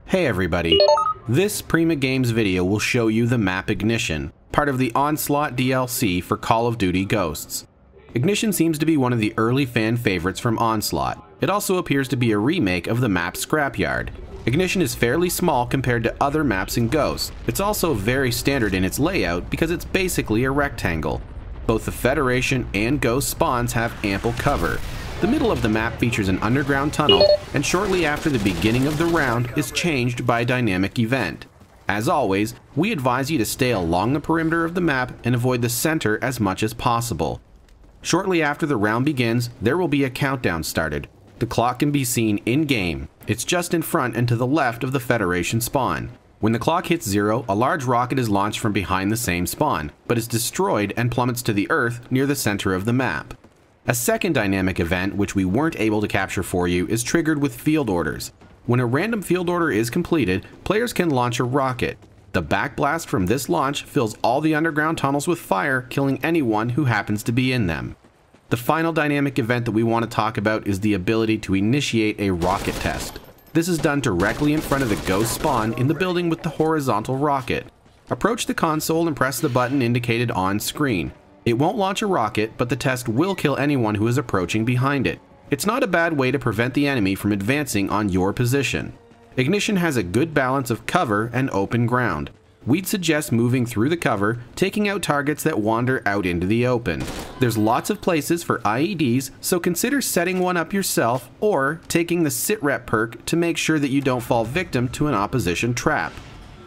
Hey everybody, this Prima Games video will show you the map Ignition, part of the Onslaught DLC for Call of Duty Ghosts. Ignition seems to be one of the early fan favorites from Onslaught. It also appears to be a remake of the map Scrapyard. Ignition is fairly small compared to other maps in Ghosts. It's also very standard in its layout because it's basically a rectangle. Both the Federation and Ghost spawns have ample cover. The middle of the map features an underground tunnel, and shortly after the beginning of the round is changed by a dynamic event. As always, we advise you to stay along the perimeter of the map and avoid the center as much as possible. Shortly after the round begins, there will be a countdown started. The clock can be seen in-game. It's just in front and to the left of the Federation spawn. When the clock hits 0, a large rocket is launched from behind the same spawn, but is destroyed and plummets to the earth near the center of the map. A second dynamic event, which we weren't able to capture for you, is triggered with field orders. When a random field order is completed, players can launch a rocket. The backblast from this launch fills all the underground tunnels with fire, killing anyone who happens to be in them. The final dynamic event that we want to talk about is the ability to initiate a rocket test. This is done directly in front of the Ghost spawn in the building with the horizontal rocket. Approach the console and press the button indicated on screen. It won't launch a rocket, but the test will kill anyone who is approaching behind it. It's not a bad way to prevent the enemy from advancing on your position. Ignition has a good balance of cover and open ground. We'd suggest moving through the cover, taking out targets that wander out into the open. There's lots of places for IEDs, so consider setting one up yourself or taking the SitRep perk to make sure that you don't fall victim to an opposition trap.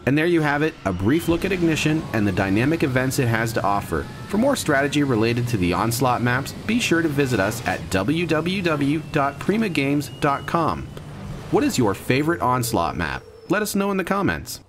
And there you have it, a brief look at Ignition and the dynamic events it has to offer. For more strategy related to the Onslaught maps, be sure to visit us at www.primagames.com. What is your favorite Onslaught map? Let us know in the comments.